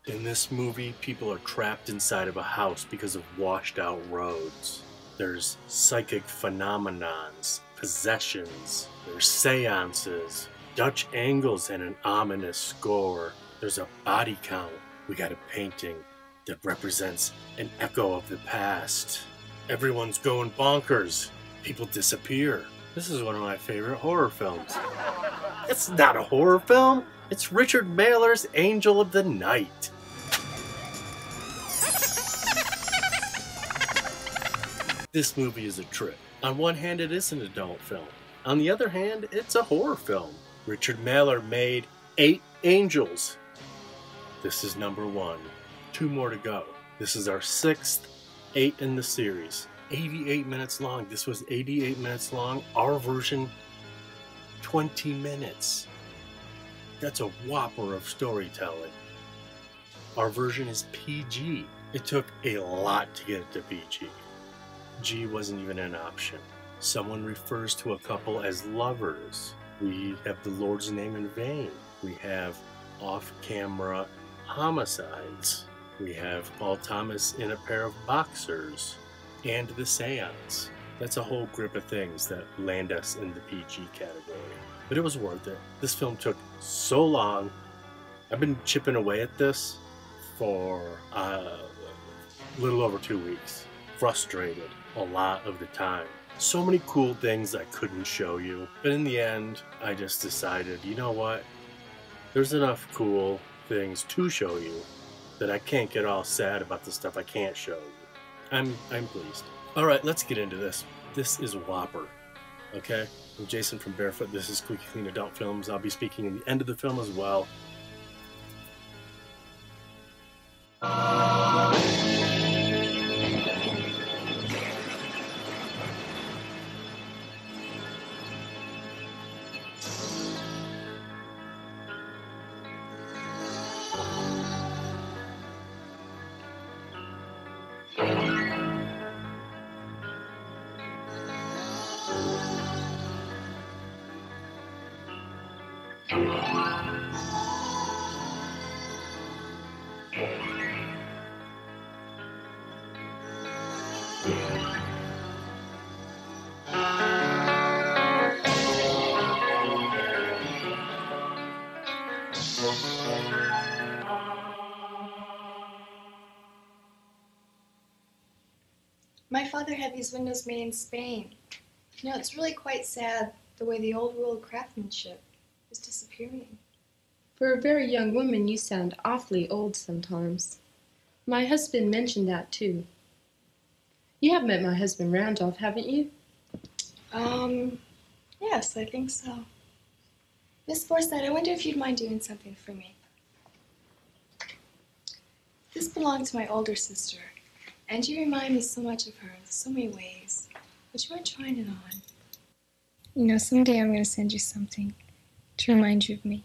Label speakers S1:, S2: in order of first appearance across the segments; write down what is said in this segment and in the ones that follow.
S1: In this movie, people are trapped inside of a house because of washed out roads. There's psychic phenomenons, possessions, there's seances, Dutch angles, and an ominous score. There's a body count. We got a painting that represents an echo of the past. Everyone's going bonkers. People disappear. This is one of my favorite horror films. It's not a horror film. It's Richard Mailer's Angel of the Night. This movie is a trip. On one hand, it is an adult film. On the other hand, it's a horror film. Richard Mailer made 8 angels. This is number 1. 2 more to go. This is our 6th 8 in the series. 88 minutes long. This was 88 minutes long. Our version, 20 minutes. That's a whopper of storytelling. Our version is PG. It took a lot to get it to PG. G wasn't even an option. Someone refers to a couple as lovers. We have the Lord's name in vain. We have off-camera homicides. We have Paul Thomas in a pair of boxers. And the seance. That's a whole grip of things that land us in the PG category. But it was worth it. This film took so long. I've been chipping away at this for a little over 2 weeks. Frustrated a lot of the time. So many cool things I couldn't show you. But in the end, I just decided, you know what? There's enough cool things to show you that I can't get all sad about the stuff I can't show you. I'm pleased. All right, let's get into this. This is a whopper, okay? I'm Jason from Barefoot. This is Squeaky Clean Adult Films. I'll be speaking in the end of the film as well.
S2: My father had these windows made in Spain. You know, it's really quite sad the way the old world craftsmanship is disappearing.
S3: For a very young woman, you sound awfully old sometimes. My husband mentioned that, too. You have met my husband Randolph, haven't you?
S2: Yes, I think so. Miss Forsythe, I wonder if you'd mind doing something for me. This belonged to my older sister, and you remind me so much of her in so many ways. Would you mind trying it on? You know, someday I'm going to send you something to remind you of me.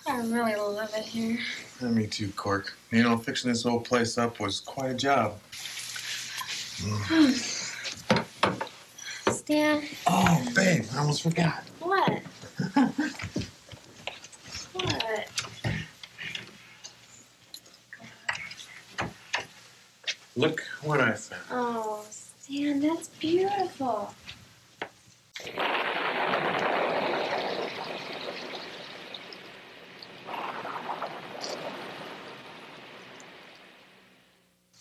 S2: I really love it here.
S4: Yeah, me too, Cork. You know, fixing this old place up was quite a job.
S2: Stan?
S4: Oh, babe, I almost forgot.
S2: What? What?
S4: Look what I found.
S2: Oh, Stan, that's beautiful.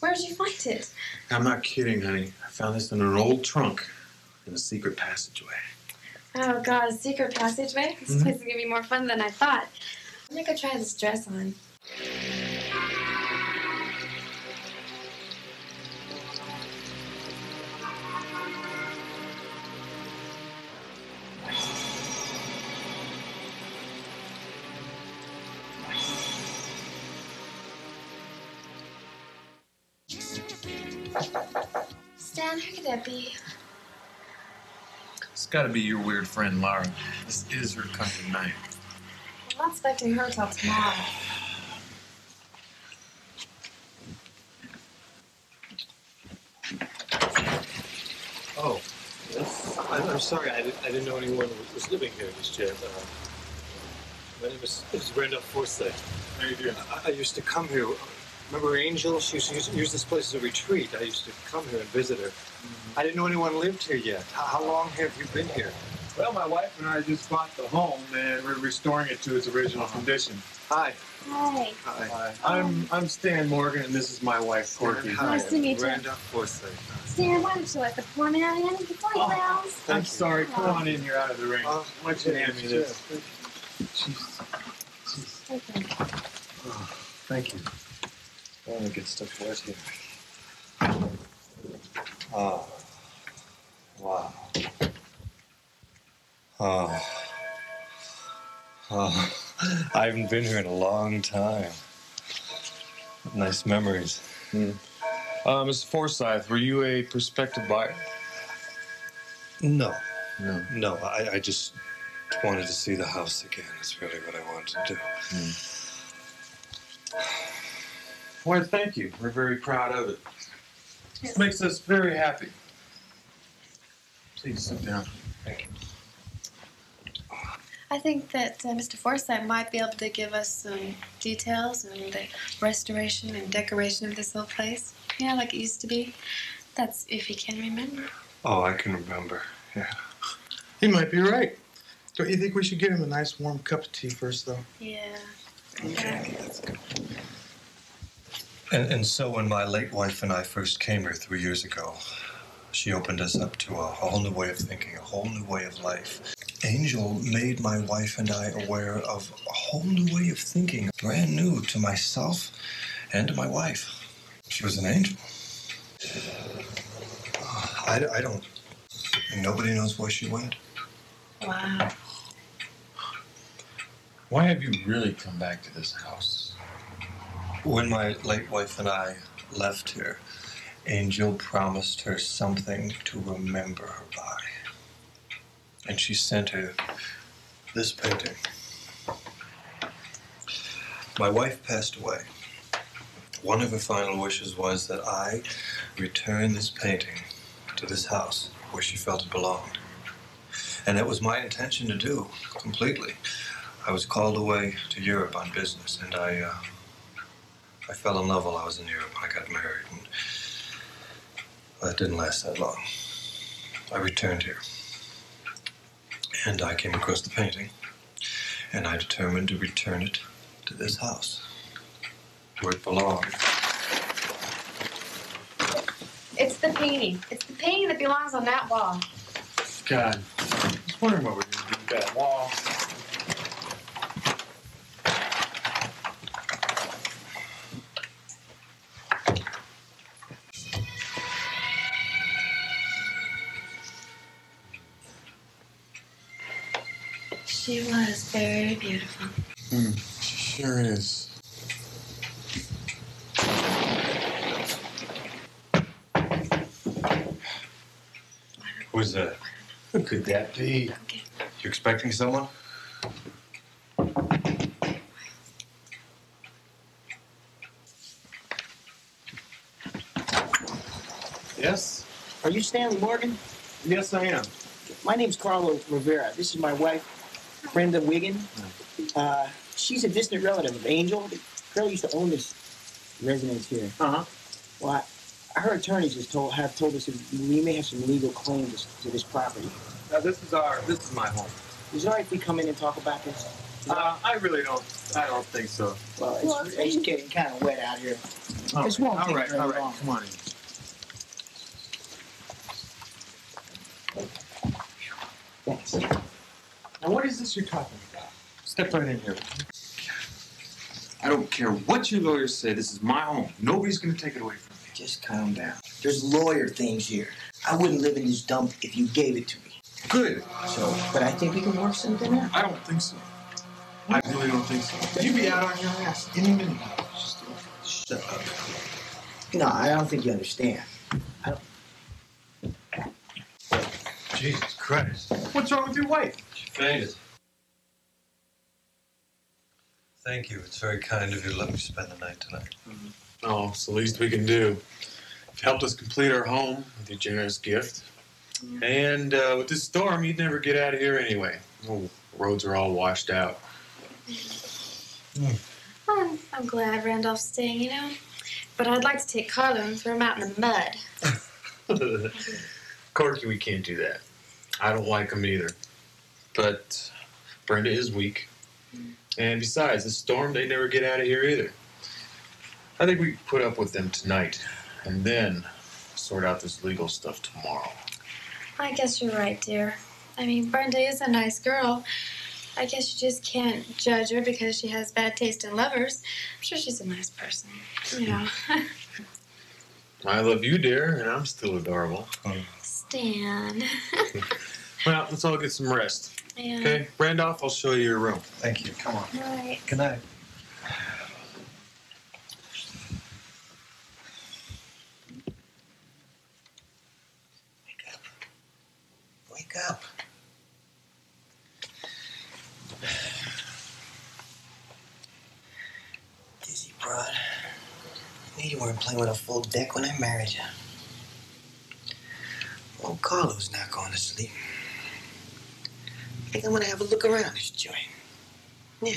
S2: Where'd you find it?
S4: I'm not kidding, honey. I found this in an old trunk in a secret passageway.
S2: Oh, God, a secret passageway? This place is going to be more fun than I thought. I'm going to go try this dress on. Stan, who could that be?
S4: It's got to be your weird friend, Laura. This is her kind of night.
S2: I'm not expecting her till tomorrow.
S5: Oh, I'm sorry. I didn't know anyone was living here just yet. My name is Randolph Forsythe.
S4: How you doing?
S5: I used to come here. Remember Angel? She used to use this place as a retreat. I used to come here and visit her. I didn't know anyone lived here yet. How long have you been here?
S4: Well, my wife and I just bought the home, and we're restoring it to its original condition.
S5: Hi.
S2: Hi.
S5: Hi.
S4: I'm Stan Morgan, and this is my wife, Corky.
S5: Hi.
S2: Nice to meet you.
S5: Randolph Forsythe.
S2: Stan, why don't you let the poor man in? It's only rounds.
S4: I'm sorry. Come on in. You're out of the ring. Why don't you hand me this?
S5: Jeez.
S2: Okay.
S5: Oh, thank you. Let me get stuff wet here. Oh. Wow. Oh. I haven't been here in a long time. Nice memories.
S4: Mr. Forsythe, were you a prospective buyer?
S5: No.
S4: No.
S5: I just wanted to see the house again. That's really what I wanted to do.
S4: Well, thank you. We're very proud of it. This makes us very happy. Please sit down.
S5: Thank you.
S2: I think that Mr. Forsythe might be able to give us some details on the restoration and decoration of this old place. Yeah, like it used to be. That's if he can remember.
S5: Oh, I can remember. Yeah.
S6: He might be right. Don't you think we should get him a nice warm cup of tea first, though?
S2: Yeah.
S5: Okay, that's good. And so when my late wife and I first came here 3 years ago, she opened us up to a whole new way of thinking, a whole new way of life. Angel made my wife and I aware of a whole new way of thinking, brand new to myself and to my wife. She was an angel. I don't. Nobody knows where she went.
S2: Wow.
S4: Why have you really come back to this house?
S5: When my late wife and I left here, Angel promised her something to remember her by. And she sent her this painting. My wife passed away. One of her final wishes was that I return this painting to this house where she felt it belonged. And that was my intention to do, completely. I was called away to Europe on business, and I fell in love while I was in Europe. I got married, and well, it didn't last that long. I returned here, and I came across the painting, and I determined to return it to this house, where it belonged.
S2: It's the painting. It's the painting that belongs on that wall.
S4: God, I was wondering what we're going to do with that wall.
S2: She was very beautiful.
S4: She sure is.
S5: Who's that?
S4: Who could that be?
S2: Okay.
S5: You expecting someone?
S4: Yes?
S7: Are you Stanley Morgan?
S4: Yes, I am.
S7: My name's Carlo Rivera. This is my wife, Brenda Wiggin. She's a distant relative of Angel. The girl used to own this residence here.
S4: Uh-huh.
S7: Well, her attorneys have told us that we may have some legal claims to this property.
S4: Now, this is my home.
S7: Is it all right if we come in and talk about this?
S4: I don't think so.
S7: Well, it's getting kind of wet out here.
S4: Oh,
S7: This won't take
S4: all
S7: very
S4: right,
S7: long.
S4: come on in.
S7: Thanks.
S4: Now, what is this you're talking about? Step right in here.
S8: I don't care what your lawyers say. This is my home. Nobody's going to take it away from me.
S7: Just calm down. There's lawyer things here. I wouldn't live in this dump if you gave it to me.
S8: Good.
S7: So, but I think we can work something out.
S8: I don't think so. I really don't think so.
S6: You'd be out on your ass any minute.
S7: Shut up. No, I don't think you understand.
S4: Jesus Christ. What's wrong with your wife?
S5: She fainted. Thank you. It's very kind of you to let me spend the night tonight.
S4: Oh, it's the least we can do. You've helped us complete our home with your generous gift. And with this storm, you'd never get out of here anyway. Oh, roads are all washed out.
S2: I'm glad Randolph's staying, you know. But I'd like to take Carlo and throw him out in the mud.
S4: Corky, we can't do that. I don't like him either. But Brenda is weak. And besides, this storm, they never get out of here either. I think we put up with them tonight and then sort out this legal stuff tomorrow.
S2: I guess you're right, dear. I mean, Brenda is a nice girl. I guess you just can't judge her because she has bad taste in lovers. I'm sure she's a nice person. You know.
S4: I love you, dear, and I'm still adorable.
S2: Stan.
S4: Well, let's all get some rest.
S2: Yeah.
S4: Okay, Randolph, I'll show you your room.
S5: Thank you. Come on.
S2: All right.
S5: Good night. Wake up. Wake up. Dizzy broad. I knew you weren't playing with a full deck when I married you. Well, Carlo's not going to sleep. I think I'm going to have a look around this joint. Yeah.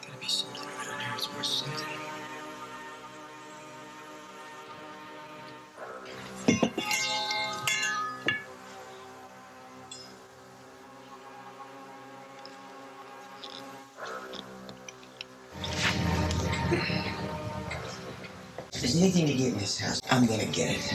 S5: Gotta be something around here that's worth something. If there's anything to get in this house, I'm gonna get it.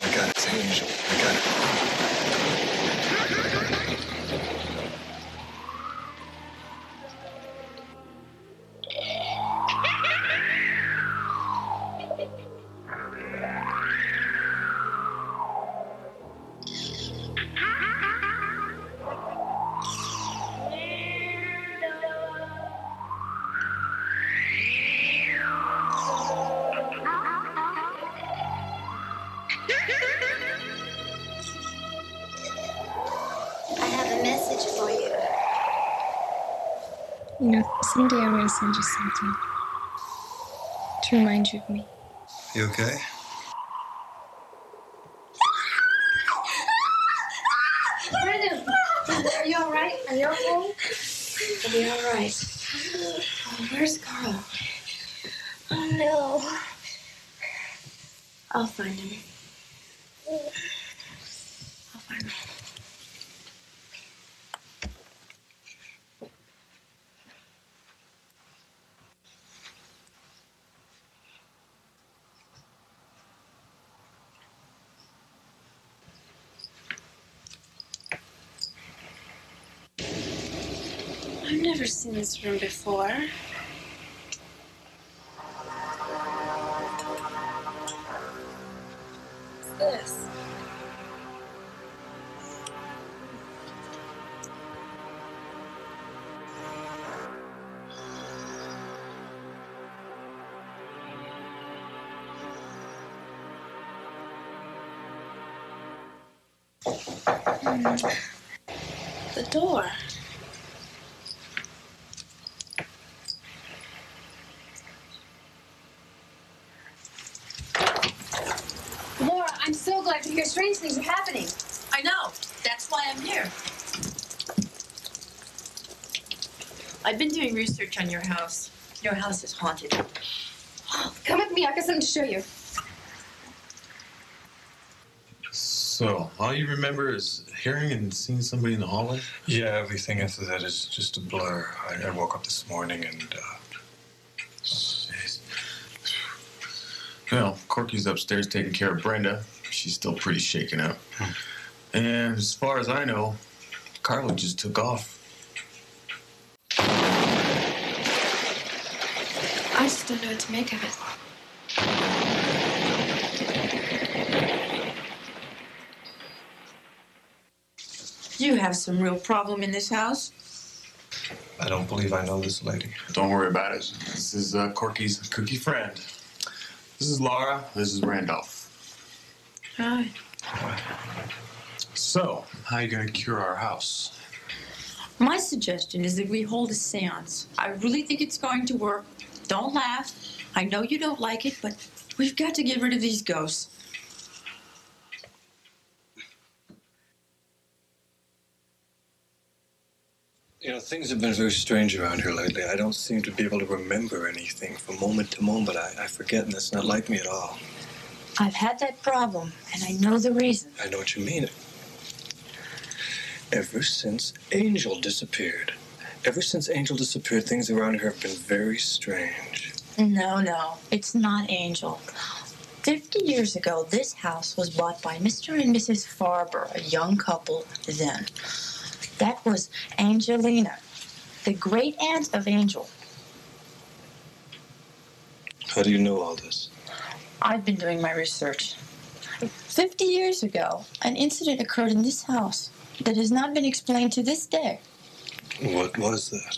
S5: I got it, it's an angel. I got it.
S2: for you. You know, someday I'm going to send you something to remind you of me.
S5: You okay?
S2: Brandon, are you all right? Are you okay? I'll be all right. Oh, where's Carl? Oh, no. I'll find him. I'll find him. I've never seen this room before. What's this? The door. Laura, I'm so glad to hear strange things are happening.
S9: I know. That's why I'm here. I've been doing research on your house. Your house is haunted.
S2: Oh, come with me. I've got something to show you.
S4: So, all you remember is hearing and seeing somebody in the hallway?
S5: Yeah, everything after that is just a blur. I woke up this morning and,
S4: Jeez. Well, Corky's upstairs taking care of Brenda. She's still pretty shaken up. And as far as I know, Carla just took off.
S2: I just don't know what to make of it.
S9: You have some real problem in this house.
S5: I don't believe I know this lady.
S4: Don't worry about it. This is Corky's cookie friend. This is Laura. This is Randolph.
S9: Hi.
S4: So, how are you going to cure our house?
S9: My suggestion is that we hold a seance. I really think it's going to work. Don't laugh. I know you don't like it, but we've got to get rid of these ghosts.
S5: You know, things have been very strange around here lately. I don't seem to be able to remember anything from moment to moment. I forget, and that's not like me at all.
S9: I've had that problem, and I know the reason.
S5: I know what you mean. Ever since Angel disappeared, things around here have been very strange.
S9: No, it's not Angel. 50 years ago, this house was bought by Mr. and Mrs. Farber, a young couple then. That was Angelina, the great aunt of Angel.
S5: How do you know all this?
S9: I've been doing my research. 50 years ago, an incident occurred in this house that has not been explained to this day.
S5: What was that?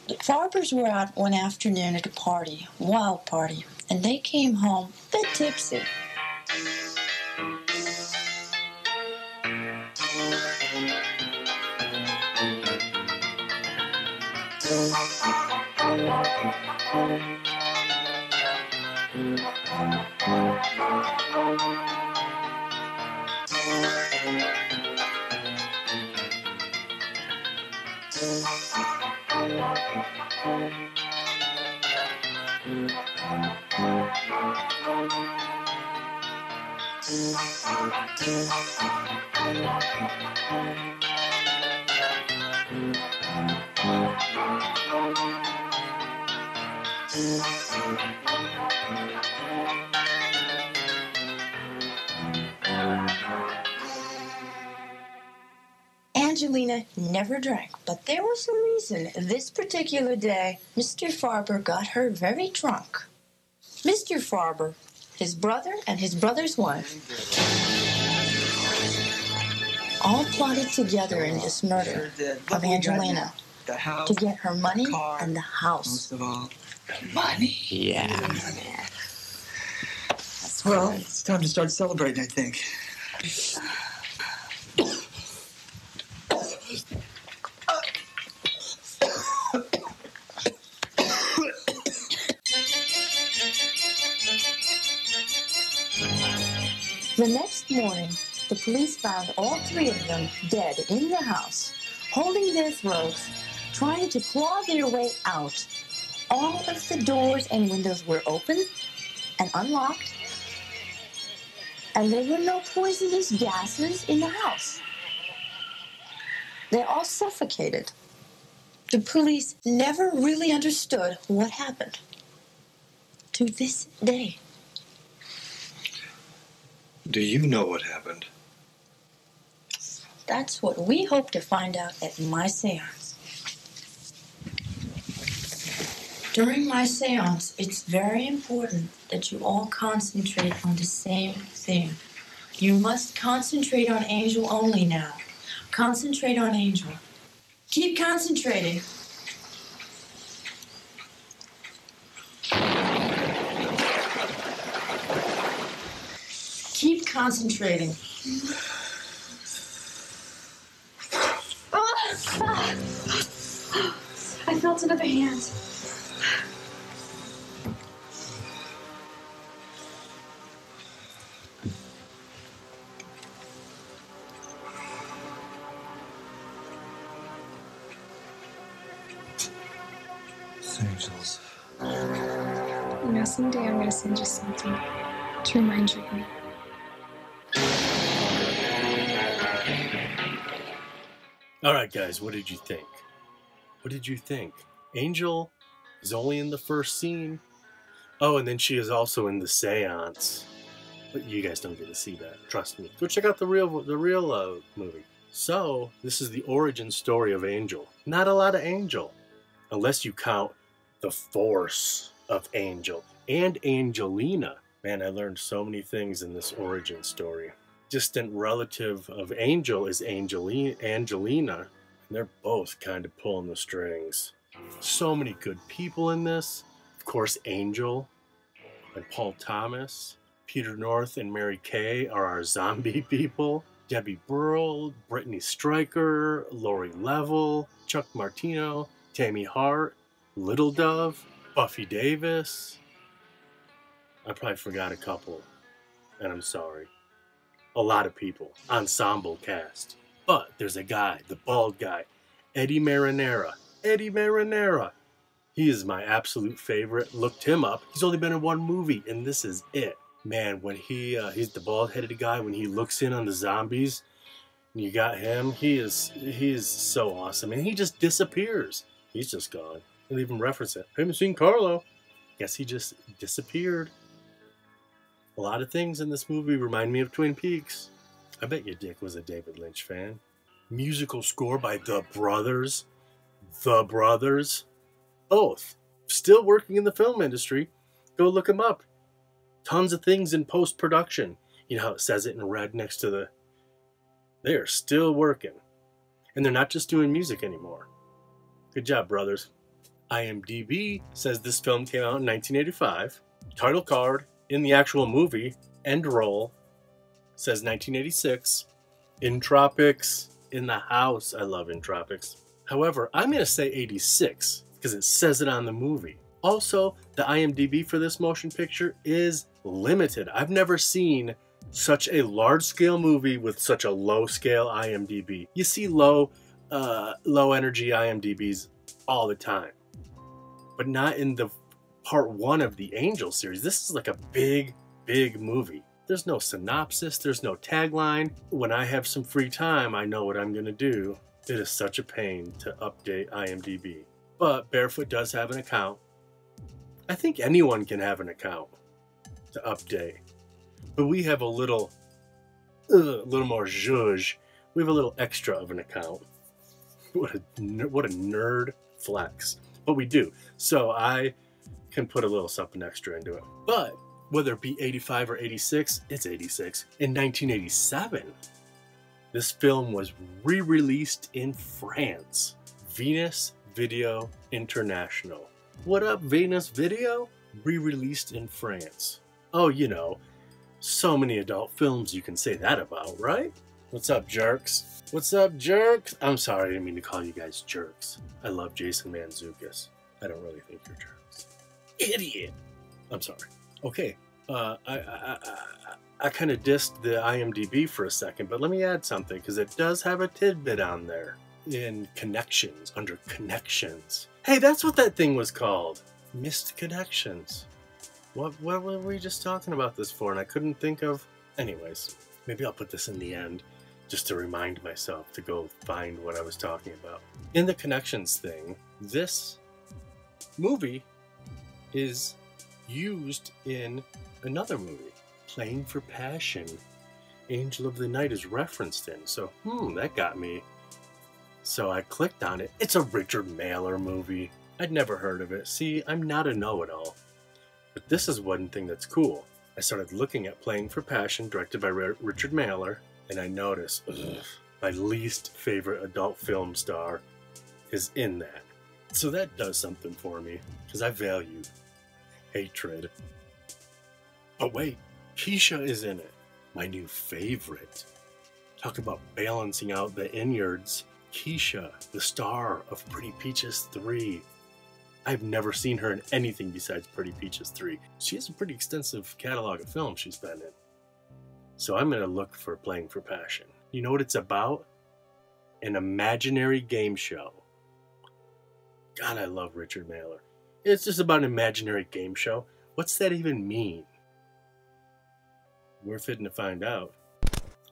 S9: The Farbers were out one afternoon at a party, wild party, and they came home a bit tipsy. Angelina never drank, but there was a reason. This particular day, Mr. Farber got her very drunk. Mr. Farber, his brother, and his brother's wife all plotted together in this murder of Angelina to get her money and the house.
S10: Most of all,
S7: Money.
S10: yeah.
S7: Well, it's time to start celebrating, I think.
S9: The next morning, the police found all three of them dead in the house, holding their throats, trying to claw their way out. All of the doors and windows were open and unlocked, and there were no poisonous gases in the house. They all suffocated. The police never really understood what happened. To this day.
S5: Do you know what happened?
S9: That's what we hope to find out at my seance. During my seance, it's very important that you all concentrate on the same thing. You must concentrate on Angel only now. Concentrate on Angel. Keep concentrating. Keep concentrating.
S2: I felt another hand.
S5: Angels.
S2: You know, someday I'm going to send you something to remind you of me.
S1: Alright guys, what did you think? What did you think? Angel is only in the first scene. Oh, and then she is also in the seance. But you guys don't get to see that, trust me. Go check out the real movie. So, this is the origin story of Angel. Not a lot of Angel. Unless you count the force of Angel and Angelina. Man, I learned so many things in this origin story. Distant relative of Angel is Angelina, and they're both kind of pulling the strings. So many good people in this. Of course, Angel and Paul Thomas. Peter North and Mary Kay are our zombie people. Debbie Burrell, Brittany Stryker, Lori Level, Chuck Martino, Tammy Hart, Littledove, Buffy Davis. I probably forgot a couple, and I'm sorry. A lot of people. Ensemble cast. But there's a guy, the bald guy, Eddie Marinara. Eddie Marinara. He is my absolute favorite. Looked him up. He's only been in one movie, and this is it. Man, when he's the bald-headed guy, when he looks in on the zombies, and you got him, he is so awesome. And he just disappears. He's just gone. They even reference it. I haven't seen Carlo. Guess he just disappeared. A lot of things in this movie remind me of Twin Peaks. I bet your Dick was a David Lynch fan. Musical score by The Brothers. The Brothers. Both. Still working in the film industry. Go look them up. Tons of things in post-production. You know how it says it in red next to the... They are still working. And they're not just doing music anymore. Good job, brothers. IMDb says this film came out in 1985. Title card in the actual movie, end roll, says 1986. In Tropics, in the house. I love In Tropics. However, I'm going to say 86 because it says it on the movie. Also, the IMDb for this motion picture is limited. I've never seen such a large-scale movie with such a low-scale IMDb. You see low-energy IMDbs all the time, but not in the part one of the Angel series. This is like a big, big movie. There's no synopsis. There's no tagline. When I have some free time, I know what I'm going to do. It is such a pain to update IMDb. But Barefoot does have an account. I think anyone can have an account to update. But we have a little more zhuzh. We have a little extra of an account. What a nerd flex. But we do. So I can put a little something extra into it. But whether it be 85 or 86, it's 86. In 1987, this film was re-released in France. Venus Video International. What up, Venus Video? Re-released in France. Oh, you know, so many adult films you can say that about, right? What's up, jerks? What's up, jerks? I'm sorry, I didn't mean to call you guys jerks. I love Jason Mantzoukas. I don't really think you're jerks. Idiot! I'm sorry. Okay, I I kind of dissed the IMDb for a second, but let me add something, because it does have a tidbit on there. In connections, under connections. Hey, that's what that thing was called. Missed connections. What were we just talking about this for? And I couldn't think of... Anyways, maybe I'll put this in the end, just to remind myself to go find what I was talking about. In the connections thing, this movie is used in another movie, Playing for Passion. Angel of the Night is referenced in, so that got me. So I clicked on it. It's a Richard Mallor movie. I'd never heard of it. See, I'm not a know-it-all. But this is one thing that's cool. I started looking at Playing for Passion, directed by Richard Mallor, and I noticed my least favorite adult film star is in that. So that does something for me, because I value hatred. Oh wait, Keisha is in it. My new favorite. Talk about balancing out the innards. Keisha, the star of Pretty Peaches 3. I've never seen her in anything besides Pretty Peaches 3. She has a pretty extensive catalog of films she's been in. So I'm going to look for Playing for Passion. You know what it's about? An imaginary game show. God, I love Richard Mallor. It's just about an imaginary game show. What's that even mean? We're fitting to find out.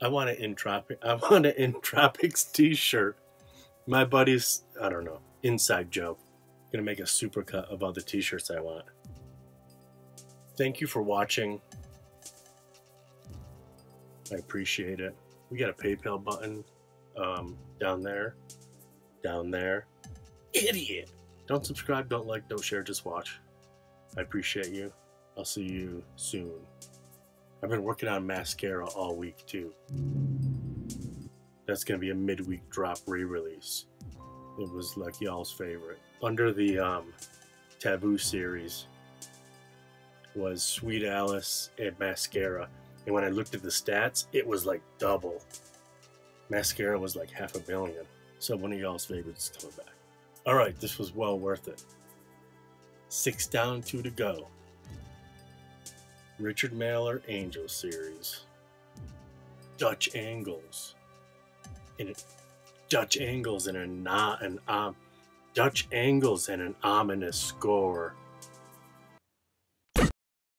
S1: I want an Entropics t-shirt. My buddy's, I don't know, inside joke. Gonna make a supercut of all the t-shirts I want. Thank you for watching. I appreciate it. We got a PayPal button down there. Down there. Idiot! Don't subscribe, don't like, don't share, just watch. I appreciate you. I'll see you soon. I've been working on mascara all week too. That's gonna be a midweek drop re-release. It was like y'all's favorite. Under the Taboo series was Sweet Alice and mascara. And when I looked at the stats, it was like double. Mascara was like 500,000. So one of y'all's favorites is coming back. Alright, this was well worth it. 6 down, 2 to go. Richard Mallor Angel series. Dutch angles. Dutch angles and an ominous score.